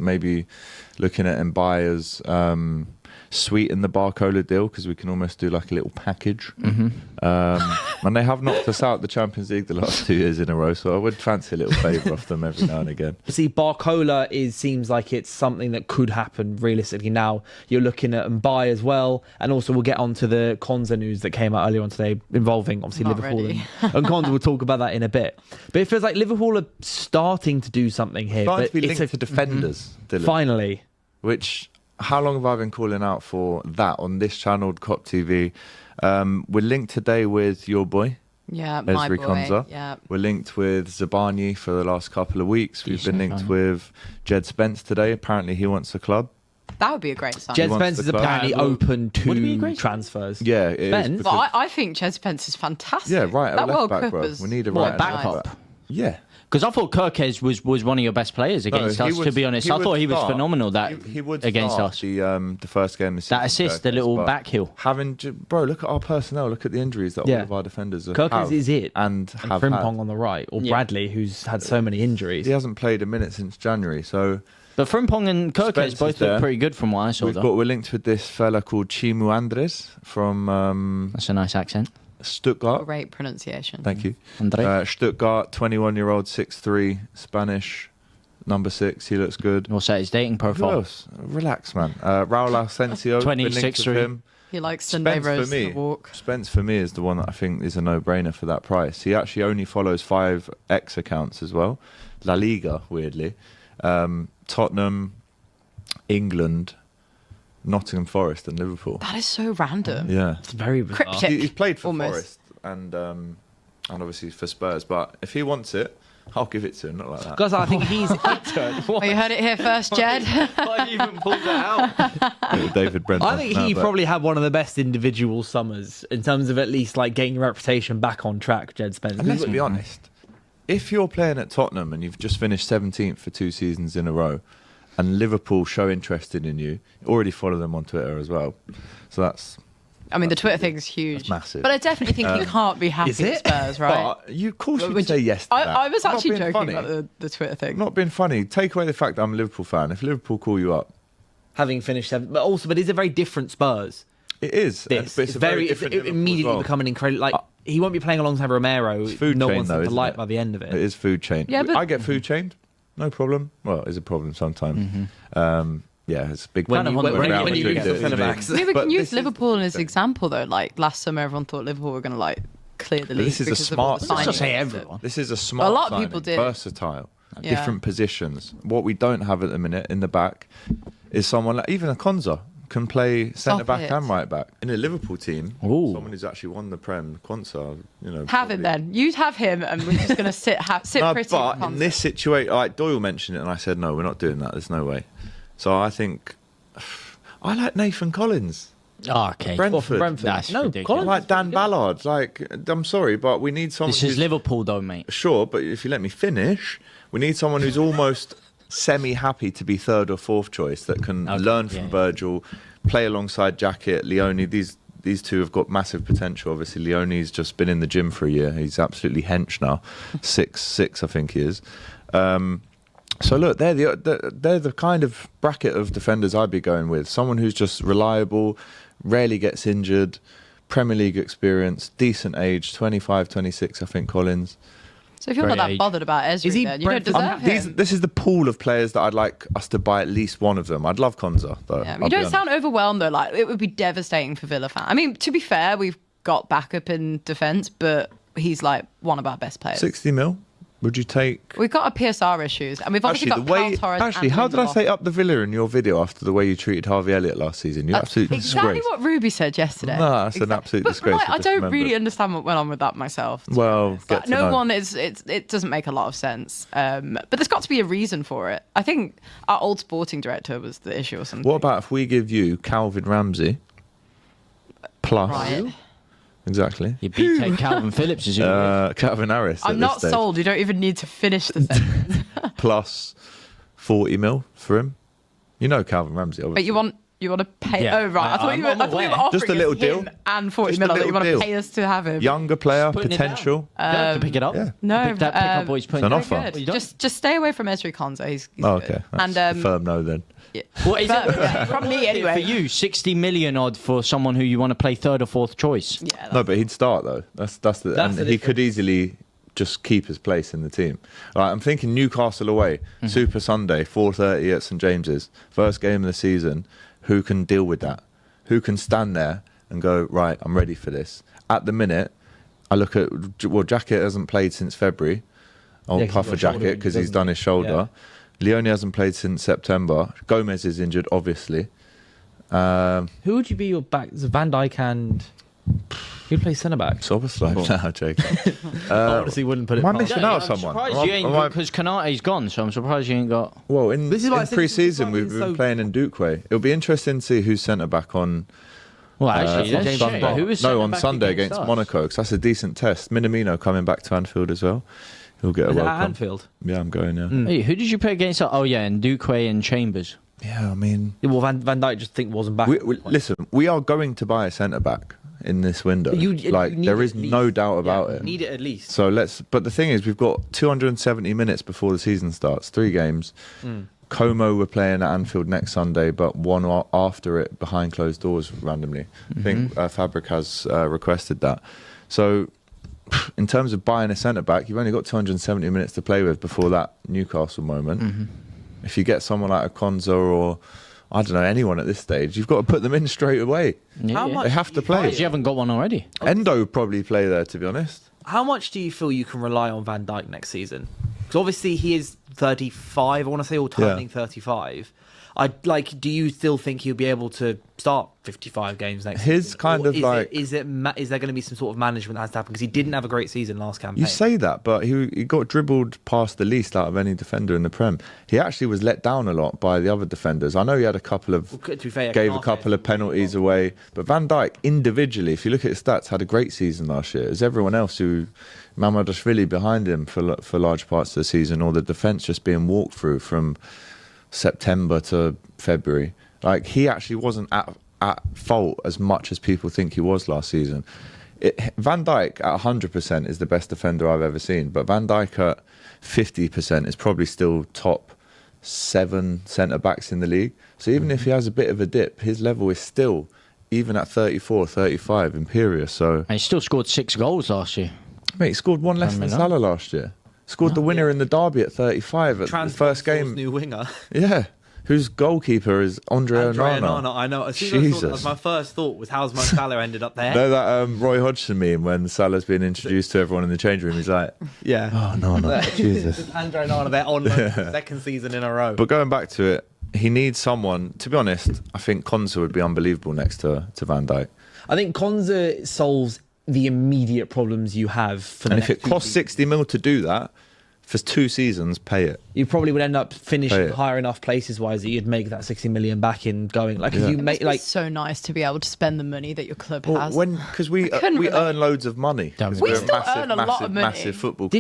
maybe looking at Mbaya's sweeten the Barcola deal, because we can almost do like a little package. And they have knocked us out the Champions League the last 2 years in a row, so I would fancy a little favour off them every now and again. See, Barcola seems like it's something that could happen realistically. Now you're looking at Mbaya as well, and also we'll get onto the Konza news that came out earlier on today involving obviously Not Liverpool ready. and Konza. We'll talk about that in a bit. But it feels like Liverpool are starting to do something here. Starting but to be linked to defenders, Dylan. Finally. Which, how long have I been calling out for that on this channel, COP TV? We're linked today with your boy, Yeah, my Ezri boy. Konza. Yeah. We're linked with Zabani for the last couple of weeks. We've been linked with Jed Spence today. Apparently he wants the club. That would be a great sign. Jed wants Spence the is club. apparently open Would it be a to great transfers. Yeah, it is. Spence? because- But I think Jed Spence is fantastic. Yeah, right. That Left World back, Cup bro. was... We need a What, right backup? back. Yeah. Because I thought Kirkes was one of your best players against No, he us, would- to be honest. he I would thought he was start. phenomenal He would against start us. the first game of the season. That assist, the Kirkes, little but back heel. Bro, look at our personnel. Look at the injuries that all of our defenders have. Kirkes is it. And have Frimpong had. on the right, or Yeah. Bradley, who's had so many injuries. He hasn't played a minute since January, so But Frimpong and Kirkes Spence is both there. look pretty good from what I saw, we're linked with this fella called Chimu Andres from That's a nice accent. Stuttgart. Great pronunciation. Thank you. Andre. Stuttgart, 21-year-old, 6'3", Spanish, number 6. He looks good. What's that, his dating Who profile? else? Relax, man. Raul Asensio. 26 been linked with him. He likes Sunday Spence Rose for me. to walk. Spence for me is the one that I think is a no-brainer for that price. He actually only follows 5 X accounts as well. La Liga, weirdly. Tottenham, England, Nottingham Forest and Liverpool. That is so random. Yeah. It's very bizarre. Cryptic. He's played for Almost. Forest and obviously for Spurs. But if he wants it, I'll give it to him. Not like that. Because I think he's... Well, you heard it here first, Jed. Why even pulled that out? Little David Brent. I think he probably had one of the best individual summers in terms of at least like getting your reputation back on track, Jed Spence. And let's be honest. If you're playing at Tottenham and you've just finished 17th for 2 seasons in a row, and Liverpool show interested in you, already follow them on Twitter as well. So that's... I mean, the Twitter thing is huge. That's massive. But I definitely think you can't be happy is at it? Spurs, right? But you, of course, Would you'd say yes to that. I was Not actually being joking funny. about the Twitter thing. I'm not being funny. Take away the fact that I'm a Liverpool fan. If Liverpool call you up, Having finished 7th, but it's a very different Spurs. it is. This But it's very different it Liverpool as immediately well. becoming incredible. Like he won't be playing alongside Romero. It's food no chain, one's though, to isn't like it? by the end of It it. is food chain. Yeah, but- I get food chained. No problem. Well, it's a problem sometimes. Yeah, it's a big When problem. you- when- Real when you Madrid use do the it, centre-backs. isn't it? Maybe we But can use this is- Liverpool as an example, though. Like last summer, everyone thought Liverpool were going to like clear the league. this is a because of all smart the signing. Let's just say signings. everyone. This is a smart A lot of signing, people did. versatile, Yeah. different positions. What we don't have at the minute in the back is someone like even a Konza can play centre back it. and right back in a Liverpool team. Ooh. Someone who's actually won the Prem, Konza. You know, Have probably- him then. You have him, and we're just going to sit No, pretty. but with in this Konza. situation, like Doyle mentioned it, and I said no, we're not doing that. There's no way. So I think I like Nathan Collins. Oh, okay. Brentford. That's No, ridiculous. I Collins like is Dan really good. Ballard. Like, I'm sorry, but we need someone. This is who's- Liverpool, though, mate. Sure, but if you let me finish, we need someone who's almost semi-happy to be 3rd or 4th choice that can Okay, learn from yeah. Virgil, play alongside Jacket, Leone. These two have got massive potential. Obviously, Leone's just been in the gym for a year. He's absolutely hench now. 6'6", I think he is. So look, they're the kind of bracket of defenders I'd be going with. Someone who's just reliable, rarely gets injured, Premier League experience, decent age, 25, 26, I think, Collins. So if you're not Great that age. bothered about Ezri, Is he then you don't Brentford? deserve him. This is the pool of players that I'd like us to buy at least one of them. I'd love Konza, though. Yeah, I'll you be don't honest. sound overwhelmed though. Like it would be devastating for Villa fans. I mean, to be fair, we've got backup in defence, but he's like one of our best players. 60 mil? Would you take... We've got our PSR issues, and we've obviously Actually, got Carl Torres. and how did I Lindelof. say up the Villa in your video after the way you treated Harvey Elliott last season? You absolutely Exactly disgrace. what Ruby said yesterday. No, that's an absolute But, disgrace. like, I I just don't remembered. really understand what went on with that myself. to be Well, honest. get Like, to no know. one is. It doesn't make a lot of sense. But there's got to be a reason for it. I think our old sporting director was the issue or something. What about if we give you Calvin Ramsey plus... Right. Exactly. You beat Calvin Phillips, as you Calvin Harris at I'm this not stage. sold. You don't even need to finish the sentence. Plus 40 mil for him. You know Calvin Ramsey, obviously. But you want You want to pay? Yeah. Oh right, I thought you were I'm aware. offering Just a little us deal. him and 40 Just a mil. That you little want to deal. pay us to have him. Younger player, Putting it potential. down. You don't have to pick it up. Yeah. No, Pick up boys. It's an offer. Good. Just stay away from Ezri Konsa. He's Oh, good. okay. That's And a firm no then. yeah. What is it? But, from me anyway. For you, 60 million odd for someone who you want to play third or fourth choice. Yeah, No, but he'd start though. That's and the he could easily just keep his place in the team. Right, I'm thinking Newcastle away, Super Sunday, 4:30 at St James's, first game of the season. Who can deal with that? Who can stand there and go, right, I'm ready for this? At the minute, I look at, well, Jacket hasn't played since February. Old 'cause he's Puffer got shoulder Jacket, because he's doesn't done he? his shoulder. Leone hasn't played since September. Gomez is injured, obviously. Who would you be your back? Is it Van Dijk and who plays centre back? Soberslide now, Jacob. I honestly wouldn't put it. am I past missing him. out I'm someone? surprised Am I- you ain't am I- because Kanate's gone, so I'm surprised you ain't got. Well, in This is why I said this is pre-season, why we've it's been so- playing in Dukeway. It'll be interesting to see who's centre back on. Well, actually, James let's Sunday. check. Who was No, centre on back Sunday against us? Monaco, because that's a decent test. Minamino coming back to Anfield as well. He'll get a Is it at welcome. Anfield? Yeah, I'm going. Yeah. Hey, who did you play against? Oh yeah, and Duque and Chambers. Yeah, I mean, Yeah, well, Van Dijk just wasn't back. listen, we are going to buy a centre back in this window. You like need there it is at least. no doubt Yeah, about you it. need it at least. So let's. But the thing is, we've got 270 minutes before the season starts. 3 games. Como we're playing at Anfield next Sunday, but one after it behind closed doors randomly. I think Fabric has requested that. So in terms of buying a centre back, you've only got 270 minutes to play with before that Newcastle moment. If you get someone like a Konza or I don't know anyone at this stage, you've got to put them in straight away. Yeah, How yeah. much They have to play. Because you haven't got one already. Endo would probably play there, to be honest. How much do you feel you can rely on Van Dijk next season? Because obviously he is 35, I want to say, or turning 35. Do you still think he'll be able to start 55 games next His season? kind Or of is like- is there going to be some sort of management that has to happen? Because he didn't have a great season last campaign. You say that, but he got dribbled past the least out of any defender in the Prem. He actually was let down a lot by the other defenders. I know he had a couple of Well, to be fair, gave a Kanate couple of penalties away, but Van Dijk individually, if you look at his stats, had a great season last year. As everyone else who Mamadashvili behind him for large parts of the season, or the defence just being walked through from September to February. Like he actually wasn't at fault as much as people think he was last season. Van Dijk at 100% is the best defender I've ever seen, but Van Dijk at 50% is probably still top 7 centre backs in the league. So even if he has a bit of a dip, his level is still, even at 34, 35, imperious. So And he still scored 6 goals last year. mate, he scored one less than Salah last year. Scored the winner in the derby at 35 at the first game. New winger. Yeah. Whose goalkeeper is Andre Onana. I know. As soon as I saw that, Jesus. my first thought was, how's Mo Salah ended up there? Know that Roy Hodgson meme when Salah's being introduced to everyone in the change room? He's like, Yeah. oh, no, Jesus. Andre Onana there on loan for the second season in a row. But going back to it, he needs someone, to be honest, I think Konsa would be unbelievable next to Van Dijk. I think Konza solves the immediate problems you have for the And if next it costs 60 mil to do that, for 2 seasons, pay it. you probably would end up finishing Pay it. higher enough places wise that you'd make that 60 million back in going. Like, if you It make must like be so nice to be able to spend the money that your club Well, has. because we couldn't we relate. earn loads of money. Damn 'Cause it. we're We a still massive, earn a lot massive, of money. massive football